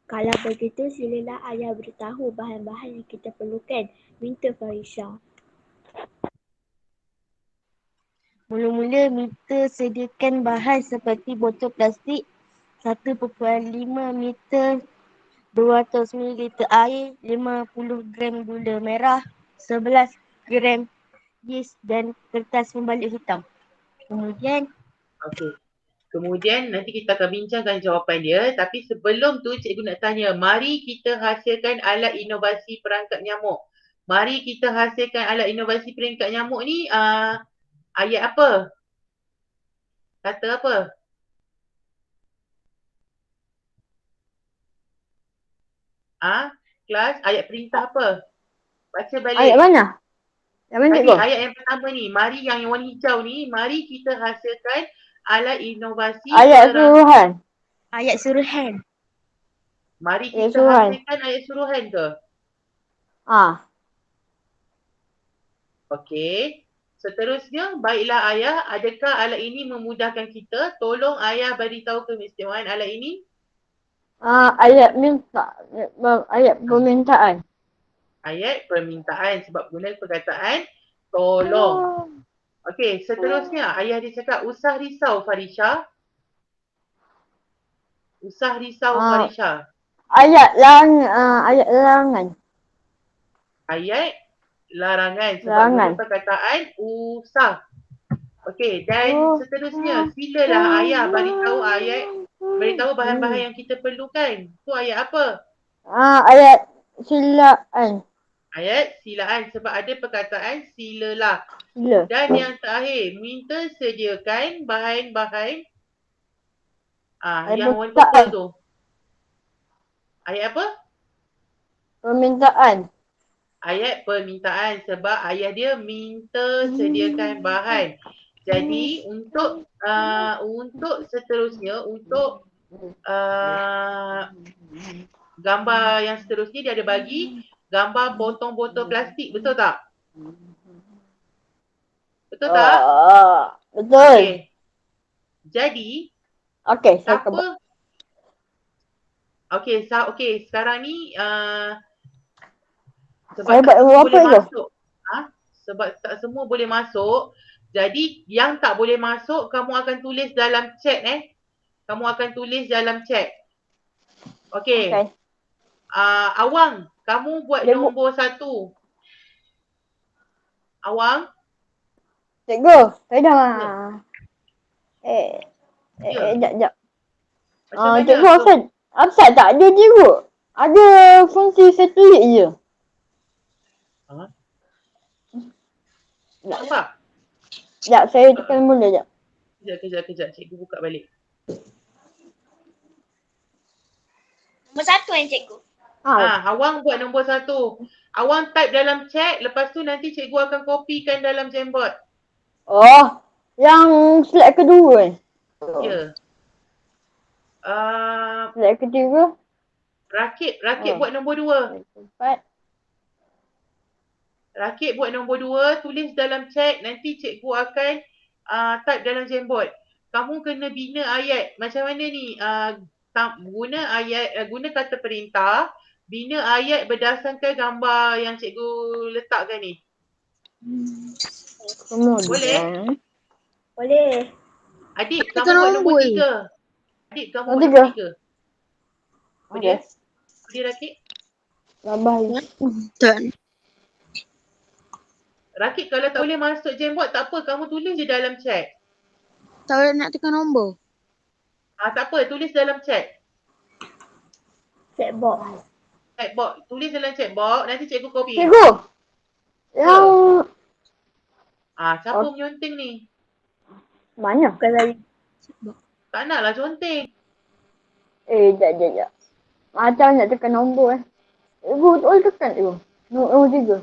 Kalau begitu, silalah ayah beritahu bahan-bahan yang kita perlukan, minta Farisha.
Mula-mula minta sediakan bahan seperti botol plastik 1.5 meter, 200 ml air, 50 gram gula merah, 11 gram yeast dan kertas pembalik hitam. Kemudian,
Okey. Kemudian nanti kita akan bincangkan jawapan dia. Tapi sebelum tu cikgu nak tanya, mari kita hasilkan alat inovasi perangkap nyamuk. Mari kita hasilkan alat inovasi perangkap nyamuk ni ayat apa? Kata apa? Kelas, ayat perintah apa? Baca balik.
Ayat mana? Yang mana
Tadi
cikgu?
ayat yang pertama ni, mari yang warna hijau ni, mari kita hasilkan alat inovasi
Ayat suruhan.
ayat suruhan.
Mari
Ayat
kita
suruhan.
hasilkan ayat suruhan ke? Okey. Seterusnya, baiklah ayah, adakah alat ini memudahkan kita? Tolong ayah beritahu keistimewaan alat ini.
Ayat minta. Ayat permintaan.
Ayat permintaan sebab guna perkataan tolong. Okey, seterusnya ayah dia cakap usah risau Farisha. Usah risau Farisha.
Ayat larangan.
Ayat larangan sebab
Larangan.
guna perkataan usah. Okey, dan seterusnya silalah ayah beritahu bahan-bahan yang kita perlukan. Tu ayat apa?
Ayat silaan.
Ayat silaan sebab ada perkataan silalah.
Sila.
Dan yang terakhir, minta sediakan bahan-bahan yang warna purple tu. Ayat apa?
Permintaan.
Ayat permintaan sebab ayah dia minta sediakan bahan. Jadi untuk seterusnya, untuk gambar yang seterusnya dia ada bagi gambar potong botol plastik, betul tak? Betul tak?
Betul.
Okey. Jadi
Saya coba.
siapa? Okey, sekarang ni sebab
Saya
tak
buat
semua
apa
boleh
tu?
masuk. Sebab tak semua boleh masuk. Jadi yang tak boleh masuk kamu akan tulis dalam chat Kamu akan tulis dalam chat. Okey. Awang, kamu buat
Cikgu.
nombor 1. Awang?
Cikgu, saya dah. Sekejap.
Macam mana?
Cikgu, offset tak ada cikgu. Ada fungsi satelit je.
Nampak?
Sekejap, saya tekan mula sekejap.
Kejap. Cikgu buka balik.
Nombor 1 yang cikgu.
Awang buat nombor 1. Awang type dalam chat, lepas tu nanti cikgu akan kopikan dalam Jamboard.
Yang slide kedua
Ya.
Slide ketiga.
Rakib buat nombor 2.
4.
Rakib buat nombor 2, tulis dalam chat, nanti cikgu akan type dalam Jamboard. Kamu kena bina ayat. Macam mana ni? Guna kata perintah, bina ayat berdasarkan gambar yang cikgu letakkan ni. Boleh?
Boleh.
Adik, kamu buat nombor 3. Adik, kamu buat
Nombor
nombor 3. Boleh? Boleh, Rakib?
Gambar ni.
Rakib, kalau tak boleh masuk Jamboard, tak apa. Kamu tulis je dalam chat.
tahu nak tekan nombor.
Tak apa, tulis dalam chat.
Checkbox.
Chatbox. Tulis dalam chatbox, nanti cikgu copy.
Cikgu, yang
Siapa menyunting ni?
mana?
Bukan saya. Checkbox.
Tak naklah conteng.
Sekejap. Macam nak tekan nombor Cikgu, tak boleh tekan cikgu. Nombor 3.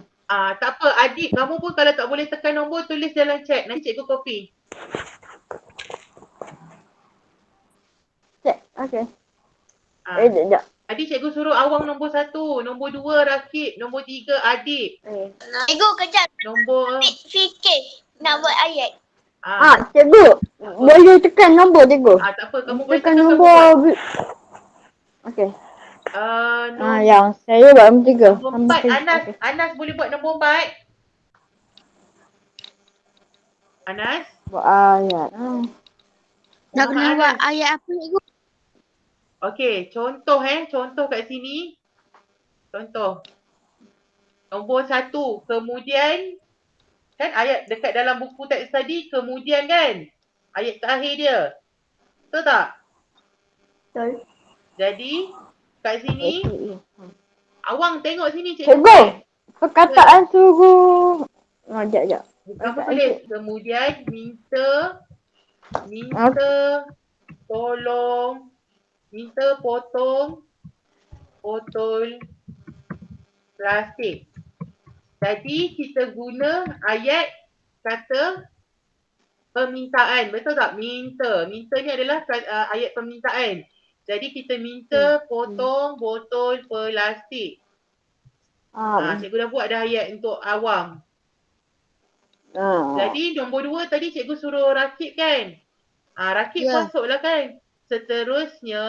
Tak apa, adik kamu pun kalau tak boleh tekan nombor, tulis dalam chat. Nanti cikgu copy.
Cek, okey.
Ah,
Sekejap.
Adik cikgu suruh Awang nombor 1, nombor 2 Rakib, nombor 3 Adik,
Cikgu kejap
nombor
fikir nak buat ayat.
Cikgu, boleh tekan nombor cikgu.
Tak apa, kamu boleh
Tekan
tekan kamu
nombor.
buat.
Okey.
Nombor
Yang saya buat nombor 3.
4 Anas, Anas boleh buat nombor 4. Anas,
Buat ayat.
Nak kena
Muhammad
buat
Anas.
ayat apa cikgu?
Okey, contoh kat sini. Contoh. Nombor 1, kemudian kan ayat dekat dalam buku teks tadi, kemudian kan? Ayat terakhir dia. Betul tak?
Betul.
Jadi kat sini, Awang tengok sini
Cikgu,
buat.
perkataan suruh. Sekejap.
Kamu tulis kemudian minta tolong, minta potong botol plastik. Jadi kita guna ayat kata permintaan, betul tak? Minta ni adalah ayat permintaan. Jadi kita minta potong botol plastik. Cikgu dah buat dah ayat untuk Awang. Jadi nombor 2 tadi cikgu suruh Rakib kan? Rakib masuklah kan? Seterusnya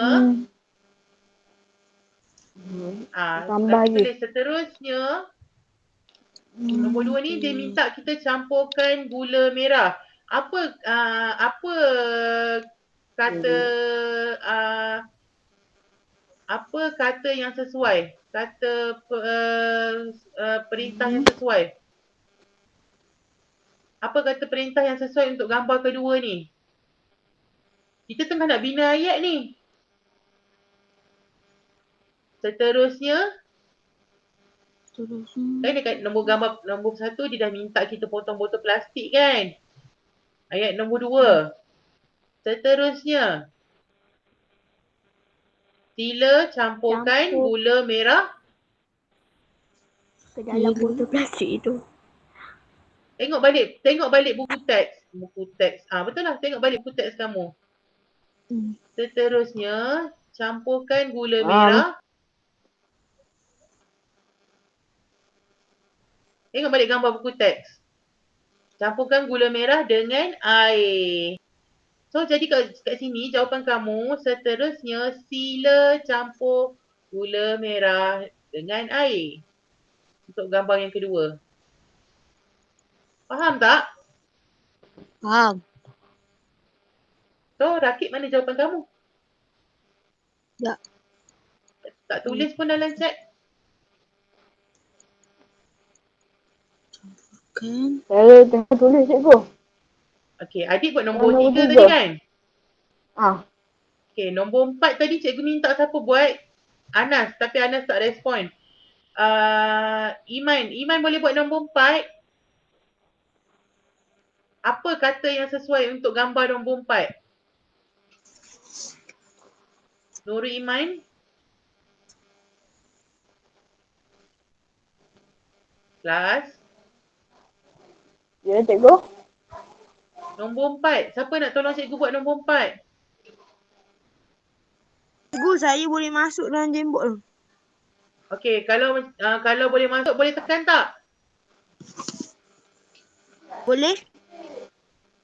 Tambah lagi.
tulis seterusnya. Nombor 2 ni dia minta kita campurkan gula merah. Apa kata apa kata yang sesuai? Kata perintah yang sesuai. Apa kata perintah yang sesuai untuk gambar kedua ni? Kita tengah nak bina ayat ni. Seterusnya, kan dekat nombor gambar nombor 1 dia dah minta kita potong botol plastik kan? Ayat nombor 2. Seterusnya, sila campurkan gula merah
Ke dalam botol plastik itu.
Tengok balik buku teks. Betul lah, tengok balik buku teks kamu. Seterusnya, campurkan gula merah. Tengok balik gambar buku teks. Campurkan gula merah dengan air. So, jadi kat sini jawapan kamu, seterusnya sila campur gula merah dengan air. Untuk gambar yang kedua. Faham tak?
Faham.
So, Rakib mana jawapan kamu? Tak tulis pun dalam chat.
Kan.
Saya tengah tulis cikgu.
Okey, adik buat nombor
Nombor
3
tiga.
tadi kan? Okey, nombor 4 tadi cikgu minta siapa buat? Anas, tapi Anas tak respon. Iman boleh buat nombor 4? Apa kata yang sesuai untuk gambar nombor 4? Nurul Iman? Kelas?
Ya cikgu.
Nombor 4. Siapa nak tolong cikgu buat nombor 4?
Cikgu, saya boleh masuk dalam jembut tu.
Okey, kalau boleh masuk, boleh tekan tak?
Boleh?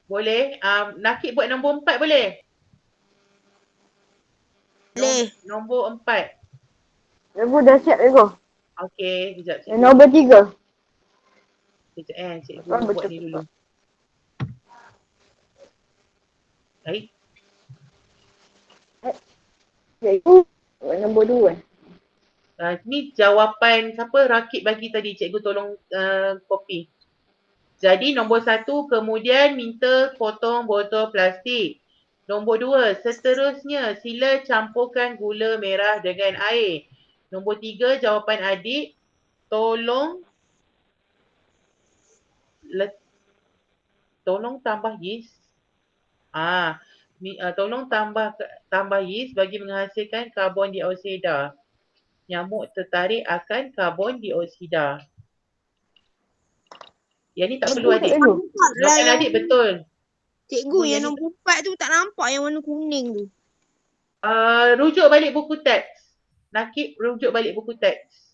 Boleh. Nakib buat nombor 4 boleh?
Boleh.
Nombor 4.
Cikgu dah siap cikgu.
Okey, sekejap cikgu.
Nombor 3.
Sekejap cikgu buat ni dulu. Baik.
Cikgu, nombor 2.
Ni jawapan siapa Rakib bagi tadi. Cikgu tolong copy. Jadi nombor 1 kemudian minta potong botol plastik. Nombor 2, seterusnya sila campurkan gula merah dengan air. Nombor 3, jawapan adik, tolong tolong tambah yeast. Tolong tambah yeast bagi menghasilkan karbon dioksida. Nyamuk tertarik akan karbon dioksida. Yang ni tak perlu adik. Jawapan adik betul.
Cikgu, yang nombor 4 tu tak nampak yang warna kuning tu.
Rujuk balik buku teks. Nakib rujuk balik buku teks.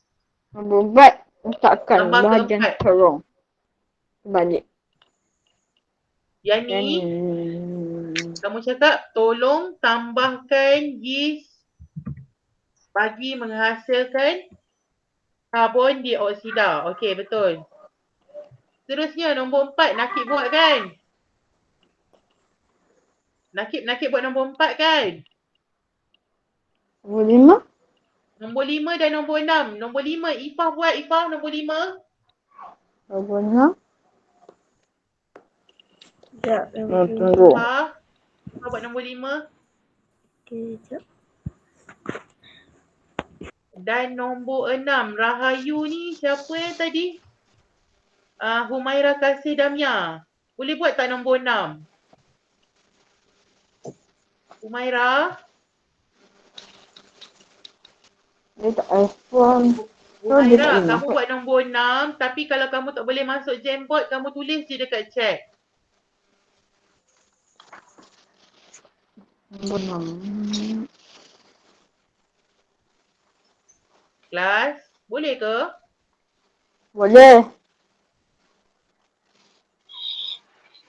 Nombor 4, letakkan
Gambar
bahagian
keempat.
corong. Balik.
Yang ni kamu cakap tolong tambahkan yeast bagi menghasilkan karbon dioksida. Okey, betul. Seterusnya nombor 4 Nakib buat kan? Nakib buat nombor 4 kan?
Nombor 5.
Nombor 5 dan nombor 6. Nombor 5 Ifah buat, Ifah nombor 5.
Nombor 6.
Sekejap.
Tunggu.
Ifah buat nombor 5.
Sekejap.
Dan nombor 6 Rahayu ni siapa tadi? Humaira Kasih Damia. Boleh buat tak nombor 6? Humaira?
Dia tak respon.
Humaira, kamu buat nombor 6 tapi kalau kamu tak boleh masuk Jamboard, kamu tulis je dekat chat.
Nombor 6.
Kelas, boleh ke?
Boleh.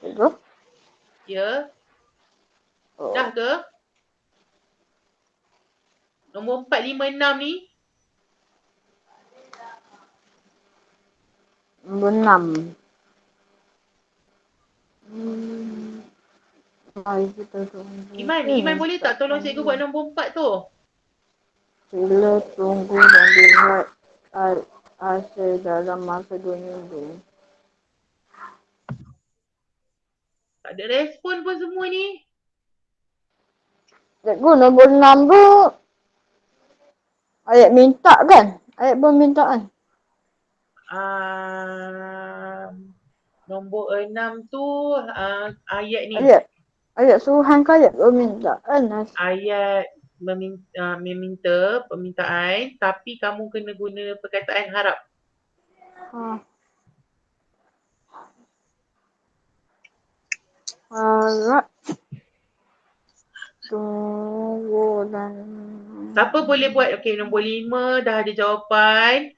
Cikgu?
Ya. Dah ke? Nombor 4, 5, 6 ni?
Nombor 6. Mari kita tunggu.
Iman boleh tak tolong cikgu buat nombor 4 tu?
Sila tunggu dan lihat hasil dalam masa 2 minggu.
Tak ada respon pun semua ni.
Cikgu, nombor 6 tu ayat minta kan? Ayat permintaan.
Nombor 6 tu ayat ni.
Ayat suruhan ke ayat permintaan?
Ayat meminta permintaan tapi kamu kena guna perkataan harap.
Harap tunggu dan
Siapa boleh buat? Okey, nombor 5 dah ada jawapan.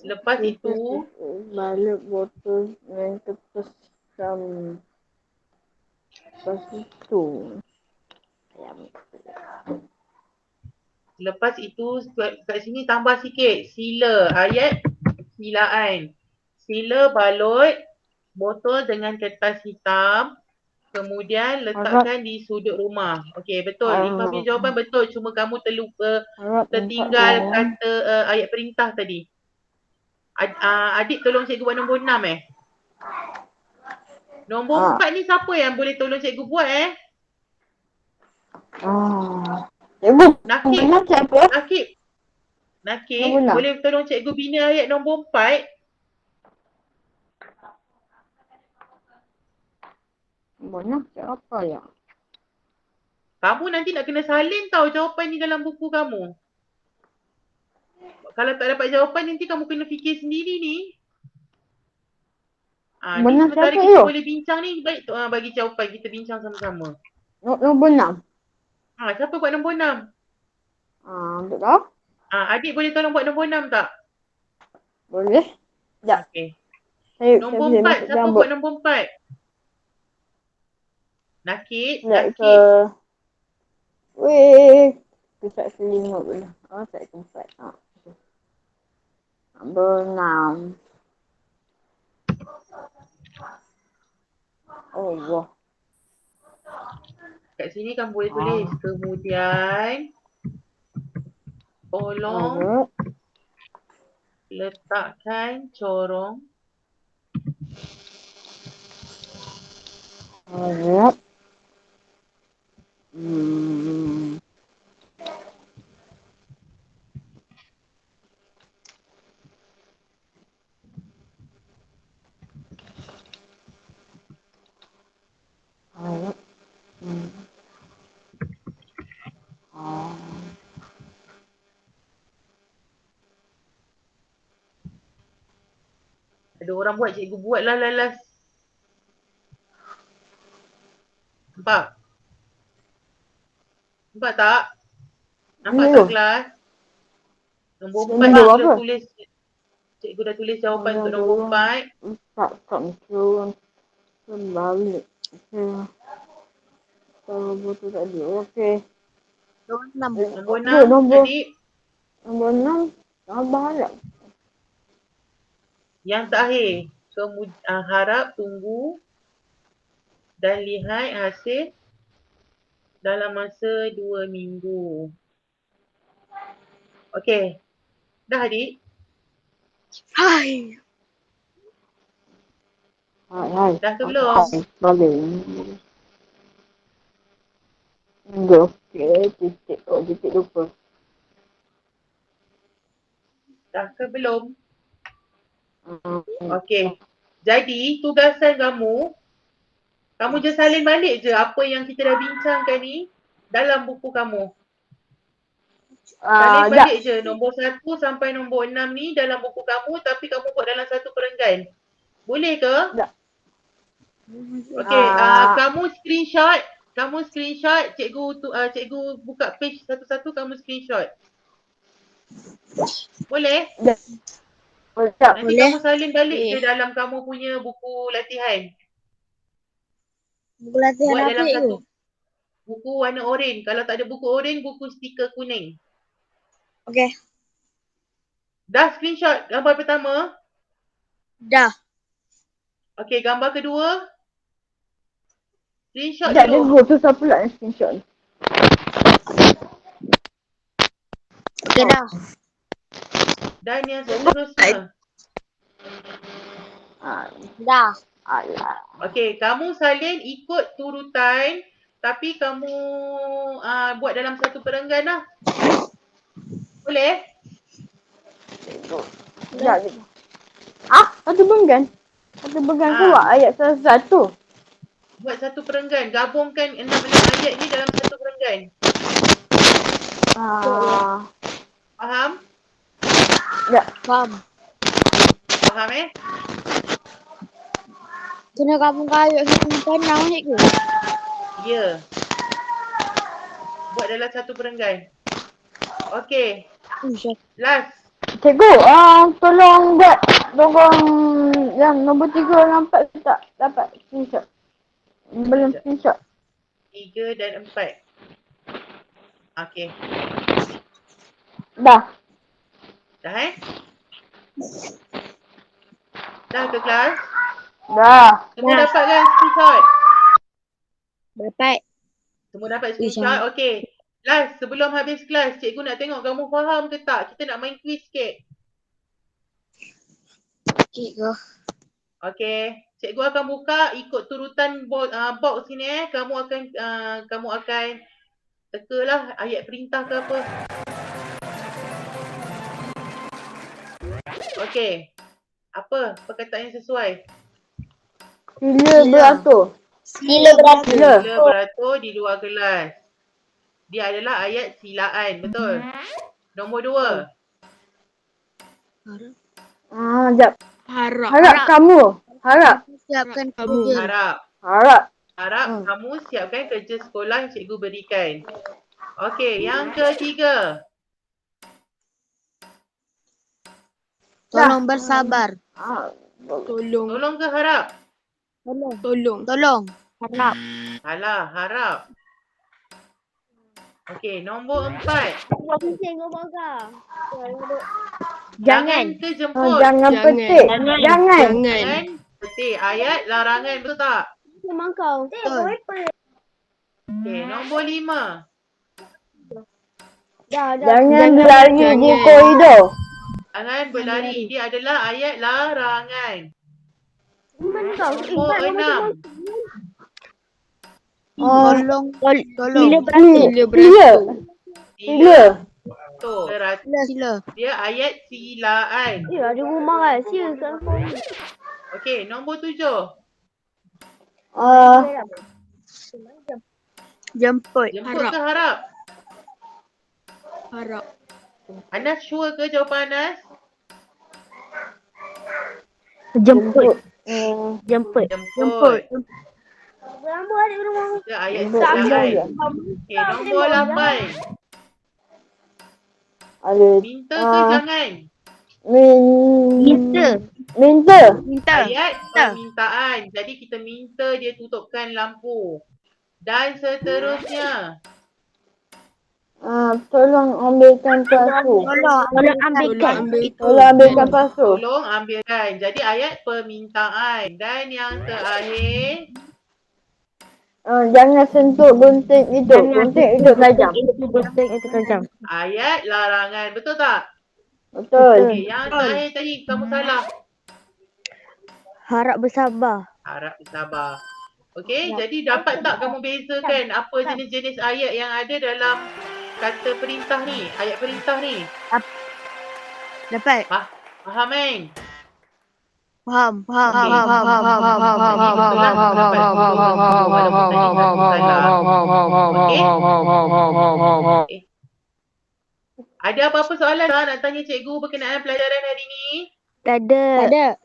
Lepas itu
balik botol yang terpesam.
Lepas itu kat sini tambah sikit. Sila ayat silaan. Sila balut botol dengan kertas hitam. Kemudian letakkan di sudut rumah. Okey, betul. Ifah punya jawapan betul. Cuma kamu tertinggal kata ayat perintah tadi. Adik tolong cikgu buat nombor 6 Nombor 4 ni siapa yang boleh tolong cikgu buat
Cikgu,
Nakib, boleh tolong cikgu bina ayat nombor 4?
Banyak siapa ya?
Kamu nanti nak kena salin tau jawapan ni dalam buku kamu. Kalau tak dapat jawapan nanti kamu kena fikir sendiri ni. Ni sementara kita boleh bincang ni, baik bagi jawapan kita bincang sama-sama.
Nombor 6.
Siapa buat nombor 6?
Tak tahu.
Adik boleh tolong buat nombor 6 tak?
Boleh. Sekejap.
Okey. Nombor 4, siapa buat nombor 4? Nakib.
Weh. Pusat kelima pula. Pusat keempat. Nombor 6. Allah.
Kat sini kamu boleh tulis. Kemudian tolong letakkan corong
Harap. Hmm. Harap. Hmm. Ah.
Ada orang buat, cikgu buat lah lalas. Nampak? Nampak tak? Nampak
Ni
tak
tu.
kelas? Nombor
Ni
4
nombor
cikgu
apa?
dah tulis. Cikgu dah tulis jawapan untuk nombor 4.
Tak mesti orang terbalik. Okey. Kalau betul tadi. Okey.
Nombor
Tu,
6 adik.
nombor 6. Abang harap.
Yang terakhir. Harap tunggu dan lihat hasil dalam masa 2 minggu. Okey. Dah adik?
Hai.
Hai.
Dah ke belum?
Boleh. Okey. Titik lupa.
Dah ke belum? Okey. Jadi tugasan kamu je salin balik je apa yang kita dah bincangkan ni dalam buku kamu. Salin balik je nombor 1 sampai nombor 6 ni dalam buku kamu tapi kamu buat dalam satu perenggan. Boleh ke?
Tak.
Okey, kamu screenshot cikgu buka page satu-satu kamu screenshot. Boleh? Nanti kamu salin balik je dalam kamu punya buku latihan.
Buku latihan
Buat
apa
dalam
cikgu?
satu buku warna oranye. Kalau tak ada buku oranye, buku stiker kuning.
Okey.
Dah screenshot gambar pertama?
Dah.
Okey, gambar kedua? Screenshot
Tak ada
dulu.
group tu siapa pula yang screenshot ni?
Okey dah.
Dan yang seterusnya.
Dah.
Alah.
Okey, kamu salin ikut turutan tapi kamu buat dalam satu perenggan lah. Boleh?
Sekejap. Satu perenggan? Satu perenggan
Ah.
keluar ayat satu.
Buat satu perenggan. Gabungkan 6 ayat ni dalam satu perenggan. Faham?
Tak.
Faham.
Faham
Kena gabung ayat satu panjang cikgu.
Ya. Buat dalam satu perenggan. Okey. Last.
Cikgu, tolong buat yang nombor 3 dan 4 tak dapat screenshot. Belum screenshot.
3 dan 4. Okey.
Dah.
Dah Dah ke kelas?
Dah.
Semua dapat kan screenshot?
Dapat.
Semua dapat screenshot? Okey. Last, sebelum habis kelas, cikgu nak tengok kamu faham ke tak? Kita nak main quiz sikit.
Cikgu.
Okey. Cikgu akan buka ikut turutan box sini Kamu akan tekalah ayat perintah ke apa. Okey. Apa perkataan yang sesuai?
Sila beratur.
Sila beratur.
Sila beratur di luar kelas. Dia adalah ayat silaan, betul? Nombor 2.
Sekejap.
Harap.
Harap kamu. Harap.
Siapkan kamu.
Harap kamu siapkan kerja sekolah yang cikgu berikan. Okey, yang ketiga.
Tolong bersabar.
Tolong ke harap?
Tolong.
Harap.
Alah, harap. Okey, nombor 4. Jangan ke jemput.
Jangan petik. Jangan.
Jangan petik. Ayat larangan, betul tak?
Betul.
Okey, nombor 5.
Jangan berlari di koridor.
Jangan berlari. Dia adalah ayat larangan. Nombor 6.
Tolong.
Sila
Sila.
Sila.
Sila.
Betul.
Sila.
Dia ayat silaan.
ada rumah kan. Sila kat
Okey, nombor 7.
Jemput.
Jemput ke harap?
Harap.
Anas sure ke jawapan Anas?
Jemput.
Jemput.
Jemput.
Berapa adik rumah?
Kita ayat
Jemput.
silaan. Okey, nombor 8.
Ada.
Minta ke jangan?
Minta.
Minta.
Ayat permintaan. Jadi kita minta dia tutupkan lampu. Dan seterusnya.
Tolong ambilkan pasu.
Tolong ambilkan.
Tolong ambilkan pasu.
Tolong ambilkan. Jadi ayat permintaan. Dan yang terakhir.
Jangan sentuh gunting itu. Gunting itu tajam.
Gunting itu tajam.
Ayat larangan. Betul tak?
Betul.
Okay, yang terakhir tadi kamu salah.
Harap bersabar.
Harap bersabar. Okey, jadi dapat tak kamu bezakan apa jenis-jenis ayat yang ada dalam kata perintah ni? Ayat perintah ni.
Dapat.
Faham kan?
Faham.
Jadi betul lah kamu dapat 10 walaupun tadi kamu salah. Okey. Ada apa-apa soalan tak nak tanya cikgu berkenaan pelajaran hari ni?
Tak ada.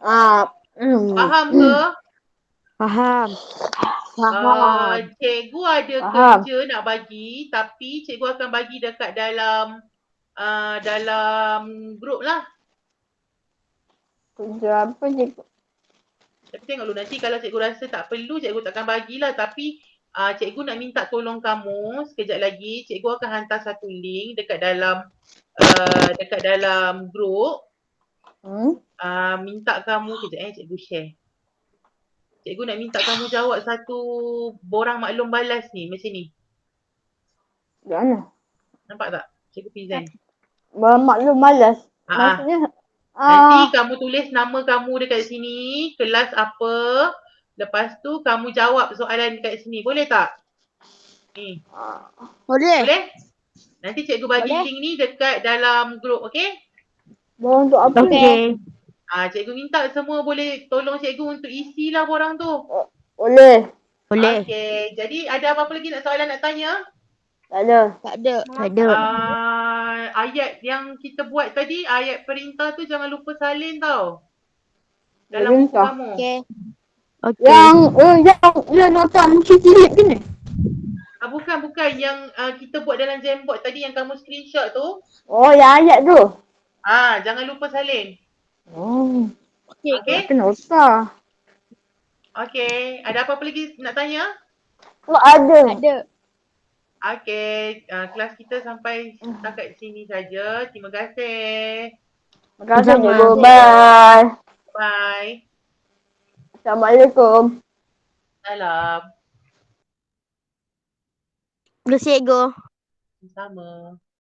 Faham ke?
Faham.
Cikgu ada
Faham.
kerja nak bagi tapi cikgu akan bagi dekat dalam dalam grup lah.
Kerja apa cikgu?
Tapi tengok dulu nanti kalau cikgu rasa tak perlu cikgu takkan bagilah tapi cikgu nak minta tolong kamu sekejap lagi cikgu akan hantar satu link dekat dalam grup. Minta kamu kejap cikgu share. Cikgu nak minta kamu jawab satu borang maklum balas ni macam ni.
Mana?
Nampak tak? Cikgu present.
Maklum malas. Maksudnya
Nanti kamu tulis nama kamu dekat sini, kelas apa. Lepas tu kamu jawab soalan dekat sini. Boleh tak? Ni. Boleh? Nanti cikgu bagi link ni dekat dalam grup, okey?
untuk apa?
Okey.
Cikgu minta semua boleh tolong cikgu untuk isilah borang tu.
Boleh.
Okey. Jadi ada apa-apa lagi soalan nak tanya?
Tak ada.
Tak ada.
Ayat yang kita buat tadi, ayat perintah tu jangan lupa salin tau. Dalam buku
Perintah.
kamu.
Okey.
Yang nota cilik ke ni?
Bukan. Yang kita buat dalam Jamboard tadi yang kamu screenshot tu.
Oh, yang ayat tu.
Jangan lupa salin.
Okey. Nota.
Okey. Ada apa-apa lagi nak tanya?
Ada.
Okey. Kelas kita sampai setakat sini saja. Terima kasih.
Terima kasih cikgu. Bye.
Bye.
Assalamualaikum.
Salam.
Cikgu.
Sama.